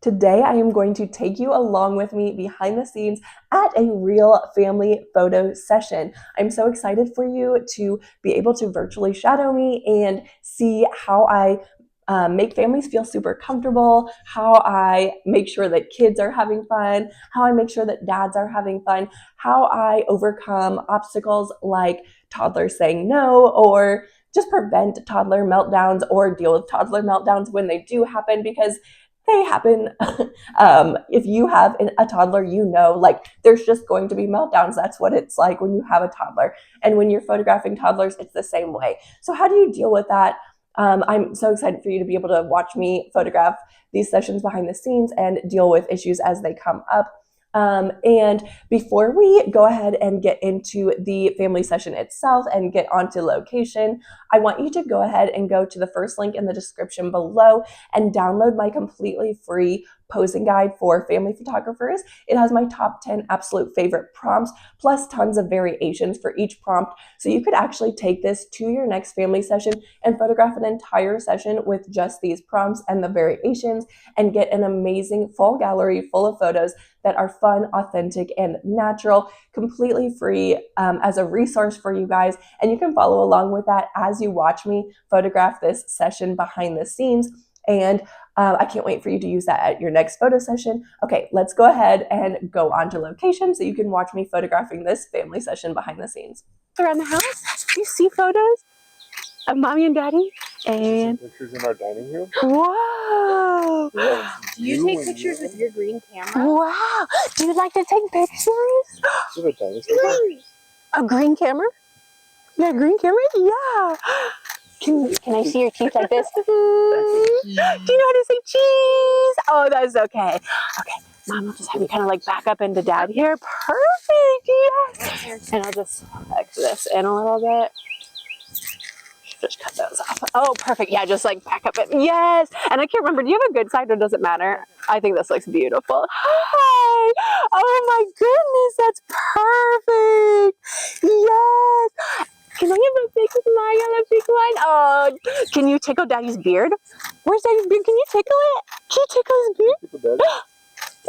Today, I am going to take you along with me behind the scenes at a real family photo session. I'm so excited for you to be able to virtually shadow me and see how I make families feel super comfortable, how I make sure that kids are having fun, how I make sure that dads are having fun, how I overcome obstacles like toddlers saying no, or just prevent toddler meltdowns or deal with toddler meltdowns when they do happen, because they happen. If you have a toddler, you know, like there's just going to be meltdowns. That's what it's like when you have a toddler. And when you're photographing toddlers, it's the same way. So how do you deal with that? I'm so excited for you to be able to watch me photograph these sessions behind the scenes and deal with issues as they come up. And before we go ahead and get into the family session itself and get onto location, I want you to go ahead and go to the first link in the description below and download my completely free posing guide for family photographers. It has my top 10 absolute favorite prompts, plus tons of variations for each prompt. So you could actually take this to your next family session and photograph an entire session with just these prompts and the variations and get an amazing full gallery full of photos that are fun, authentic, and natural, completely free as a resource for you guys. And you can follow along with that as you watch me photograph this session behind the scenes. And I can't wait for you to use that at your next photo session. Okay, let's go ahead and go on to location so you can watch me photographing this family session behind the scenes. Around the house, you see photos of mommy and daddy, and pictures in our dining room. Wow! Do you take pictures with your green camera? Wow! Do you like to take pictures? Do you have a dinosaur? A green camera? Yeah, green camera? Yeah. Can I see your teeth like this? Do you know how to say cheese? Oh, that's okay. Okay, Mom, I'll just have you kind of like back up into dad here. Perfect, yes. And I'll just X this in a little bit. Just cut those off. Oh, perfect. Yeah, just like back up it. Yes. And I can't remember, do you have a good side or does it matter? I think this looks beautiful. Hi. Oh my goodness, that's perfect. Yes. Can I have a big smile, a big one? Oh, can you tickle Daddy's beard? Where's Daddy's beard? Can you tickle it? Can you tickle his beard?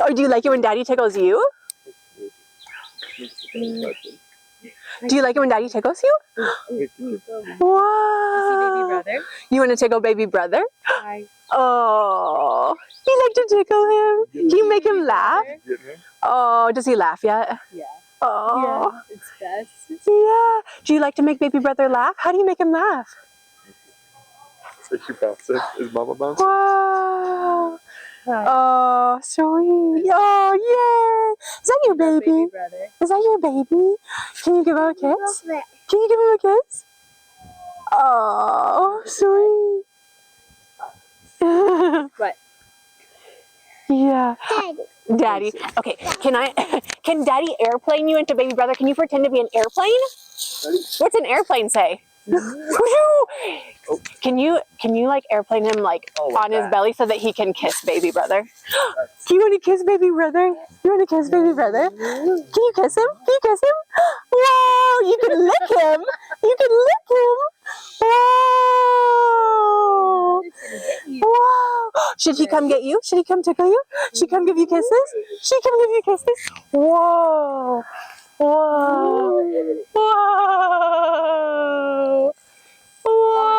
Or do you like it when Daddy tickles you? Do you like it when Daddy tickles you? Wow. Baby brother. You want to tickle baby brother? Hi. Oh, you like to tickle him? Can you make him laugh? Oh, does he laugh yet? Yeah. Oh. Yeah, it's best. Yeah. Do you like to make baby brother laugh? How do you make him laugh? So she bouncing. Is Mama bouncing? Wow. Hi. Oh, sweet. Oh, yay. Is that your baby? Brother. Is that your baby? Can you give him a kiss? Can you give him a kiss? Oh, sweet. What? Yeah. Daddy. Okay, can Daddy airplane you into baby brother? Can you pretend to be an airplane? What's an airplane say? Can you like airplane him like on his belly so that he can kiss baby brother? Do you want to kiss baby brother? You want to kiss baby brother? Can you kiss him? Can you kiss him? Wow, you can lick him. You can lick him. Wow. Wow. Should he come get you? Should he come tickle you? Should he come give you kisses? Should he come give you kisses? Whoa. Whoa. Whoa. Whoa.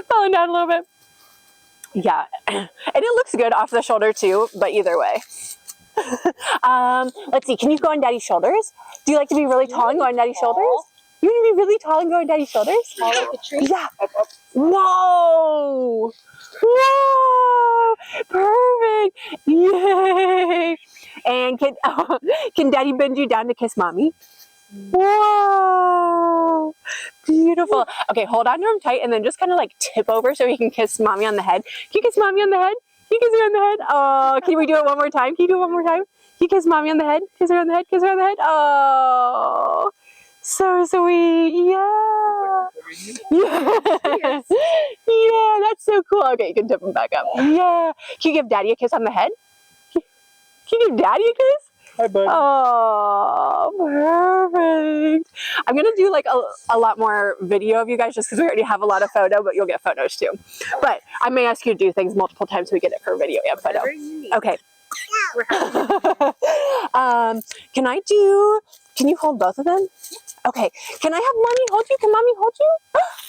Falling down a little bit. Yeah. And it looks good off the shoulder too, but either way. Let's see. Can you go on Daddy's shoulders? Do you like to be really tall and go on Daddy's shoulders? You want to be really tall and go on Daddy's shoulders? Tall like a tree? Yeah. Whoa. Whoa. Perfect. Yay. And can Daddy bend you down to kiss Mommy? Whoa. Beautiful. Okay, hold on to him tight and then just kind of like tip over so he can kiss Mommy on the head. Can you kiss Mommy on the head? Can you kiss her on the head? Oh, can we do it one more time? Can you do it one more time? Can you kiss Mommy on the head? Kiss her on the head? Kiss her on the head? Oh, so sweet. Yeah. Yeah. Yeah, that's so cool. Okay, you can tip him back up. Yeah. Can you give Daddy a kiss on the head? Can you give Daddy a kiss? Hi, buddy. Oh, perfect. I'm going to do like a lot more video of you guys just because we already have a lot of photo, but you'll get photos too. But I may ask you to do things multiple times so we get it for video and photo. Okay. Can you hold both of them? Okay. Can I have mommy hold you? Can mommy hold you?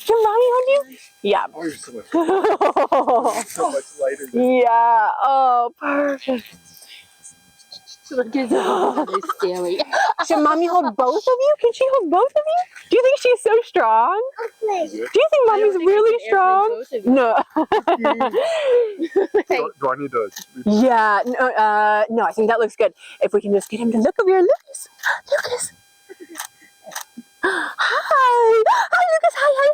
Can mommy hold you? Yeah. Oh, you're so much lighter. Yeah. Oh, perfect. Look at that. Scary. Should mommy hold both of you? Can she hold both of you? Do you think she's so strong? Do you think mommy's really strong? No. Do I need to? Yeah. No, I think that looks good. If we can just get him to look over here. Lucas. Lucas. Hi. Hi, Lucas. Hi.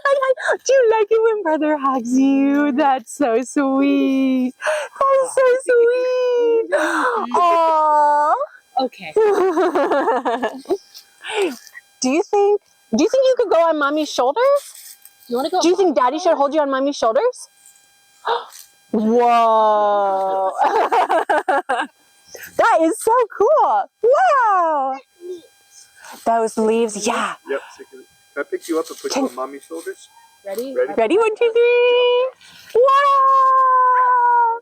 Do you like it when brother hugs you? That's so sweet. That's so sweet. Aww. Okay. Do you think you could go on mommy's shoulders? You want to go? Do you think daddy should hold you on mommy's shoulders? Whoa. That is so cool. Wow. Those leaves, yeah. Yep. Can I pick you up and put you on mommy's shoulders? Ready? Ready? 1, 2, 3. Wow.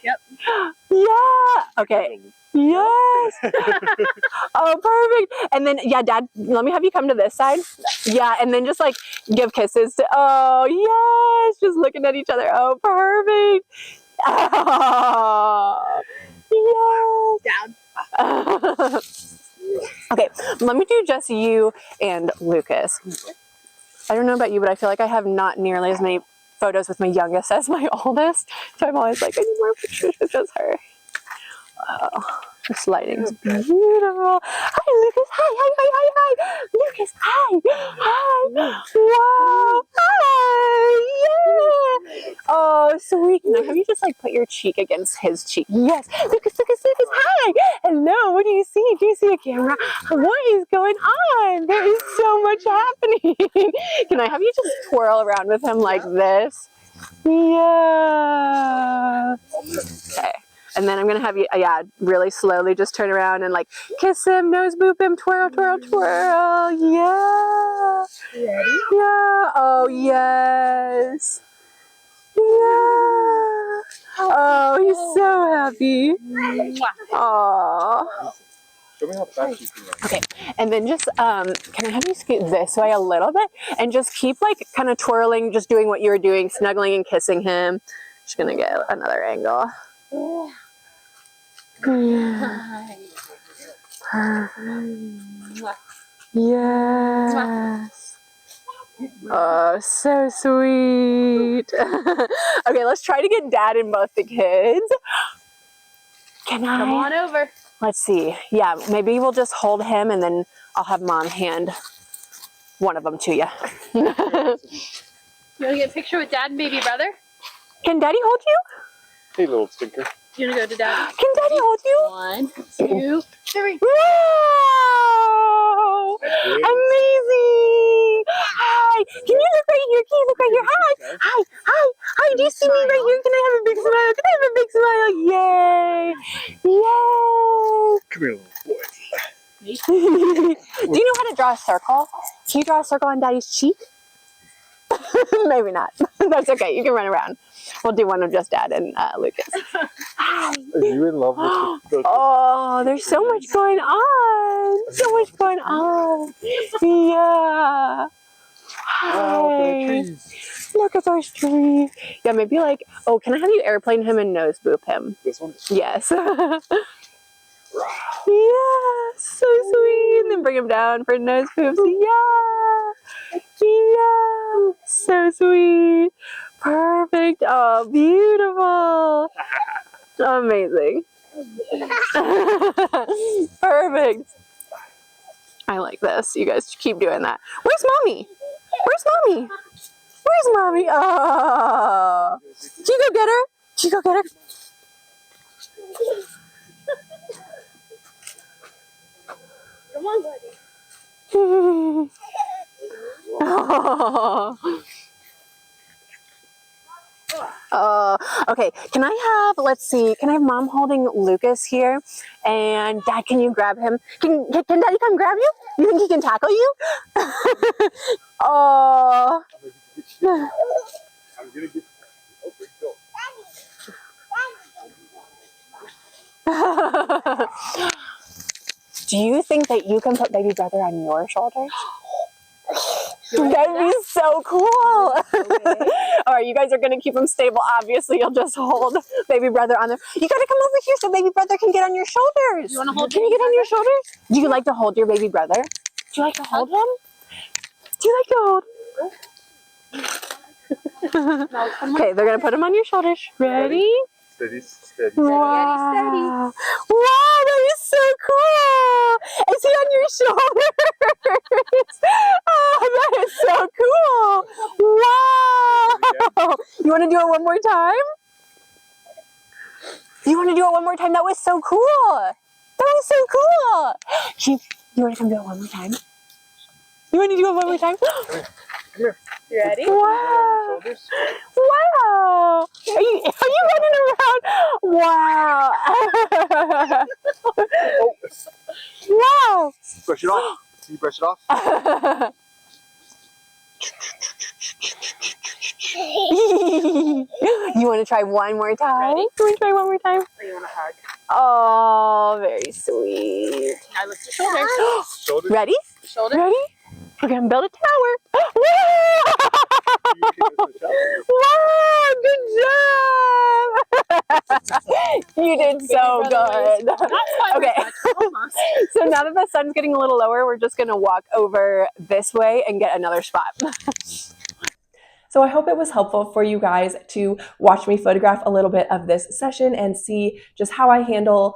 Yep. Yeah. Okay. Yes. Oh, perfect. And then, yeah, Dad, let me have you come to this side. Yeah, and then just like give kisses to, oh, yes. Just looking at each other. Oh, perfect. Oh, Down. yes. Okay, let me do just you and Lucas. I don't know about you, but I feel like I have not nearly as many photos with my youngest as my oldest. So I'm always like, I need more pictures with just her. Oh, this lighting's beautiful. Hi, Lucas. Hi. Lucas, hi. Wow. Hi. Yeah. Oh, sweet. Can I have you just like put your cheek against his cheek? Yes. Lucas. Hi. Hello. What do you see? Do you see a camera? What is going on? There is so much happening. Can I have you just twirl around with him like this? Yeah. Okay. And then I'm going to have you, really slowly just turn around and like kiss him, nose boop him, twirl. Yeah. Ready? Yeah. Oh, yes. Yeah. Oh, he's so happy. Aww. Show me how fast you can run. Okay, and then just, can I have you scoot this way a little bit? And just keep like kind of twirling, just doing what you were doing, snuggling and kissing him. Just gonna get another angle. Perfect. Yes. Oh, so sweet. Okay, let's try to get Dad and both the kids. Can I? Come on over. Let's see. Yeah, maybe we'll just hold him and then I'll have Mom hand one of them to you. You want to get a picture with Dad and baby brother? Can Daddy hold you? Hey, little stinker. You want to go to Daddy? Can Daddy hold you? 1, 2, 3. Wow! Amazing! Hi! Can you look right here? Can you look right here? Hi! Do you see me right here? Can I have a big smile? Can I have a big smile? Yay! Yay! Come here, little boy. Do you know how to draw a circle? Can you draw a circle on Daddy's cheek? Maybe not. That's okay. You can run around. We'll do one of just Dad and Lucas. Hi. Are you in love with the Oh, there's so much going on. So much going on. Yeah. Hi. Look at those trees. Yeah, maybe like, oh, can I have you airplane him and nose boop him? This one? Yes. Yeah, so sweet. And then bring him down for nose boops. Yeah, so sweet. Perfect. Oh, beautiful. Amazing. Perfect. I like this. You guys keep doing that. Where's Mommy? Where's Mommy? Oh. Did you go get her? Come on, buddy. Oh. Okay, can I have, let's see, can I have Mom holding Lucas here? And Dad, can you grab him? Can Daddy come grab you? You think he can tackle you? Oh. I'm gonna get. Oh, there you go. Do you think that you can put baby brother on your shoulders? That'd be so cool. All right, you guys are gonna keep him stable. Obviously, you'll just hold baby brother on there. You gotta come over here so baby brother can get on your shoulders. You want to hold? Can you get on your shoulders? Do you like to hold your baby brother? Do you like to hold him? Do you like to hold? Okay, they're gonna put him on your shoulders. Ready? Steady, steady. Wow. Wow, that is so cool. Is he on your shoulders? Oh, that is so cool. Wow. You want to do it one more time? You want to do it one more time? That was so cool. That was so cool. You want to come do it one more time? You want to do it one more time? Come here. You ready? Wow. Shoulders. Wow. Are you running around? Wow. Oh. Wow. Brush it off. Can you brush it off? You want to try one more time? Ready? You want to try one more time? Or you want to hug? Oh, very sweet. Now lift your shoulders. Shoulders. Ready? Shoulders. Ready? We're going to build a tower. Wow, good job. You did so good. Not quite Okay. like that, almost. So now that the sun's getting a little lower, we're just going to walk over this way and get another spot. So I hope it was helpful for you guys to watch me photograph a little bit of this session and see just how I handle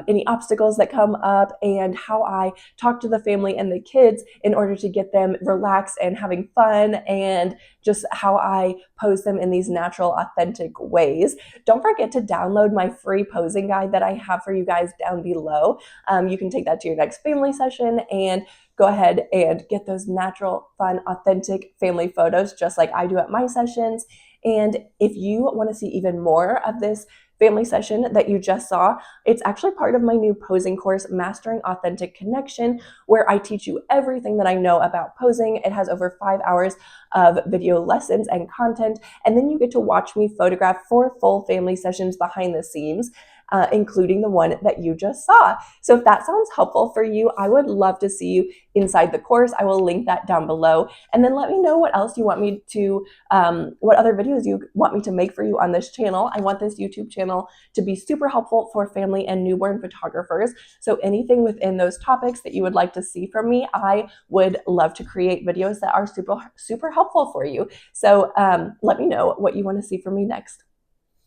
any obstacles that come up and how I talk to the family and the kids in order to get them relaxed and having fun, and just how I pose them in these natural, authentic ways. Don't forget to download my free posing guide that I have for you guys down below. You can take that to your next family session and go ahead and get those natural, fun, authentic family photos just like I do at my sessions. And if you want to see even more of this family session that you just saw, it's actually part of my new posing course, Mastering Authentic Connection, where I teach you everything that I know about posing. It has over 5 hours of video lessons and content, and then you get to watch me photograph 4 full family sessions behind the scenes, including the one that you just saw. So if that sounds helpful for you, I would love to see you inside the course. I will link that down below. And then let me know what else you want me to, what other videos you want me to make for you on this channel. I want this YouTube channel to be super helpful for family and newborn photographers. So anything within those topics that you would like to see from me, I would love to create videos that are super helpful for you. So let me know what you want to see from me next.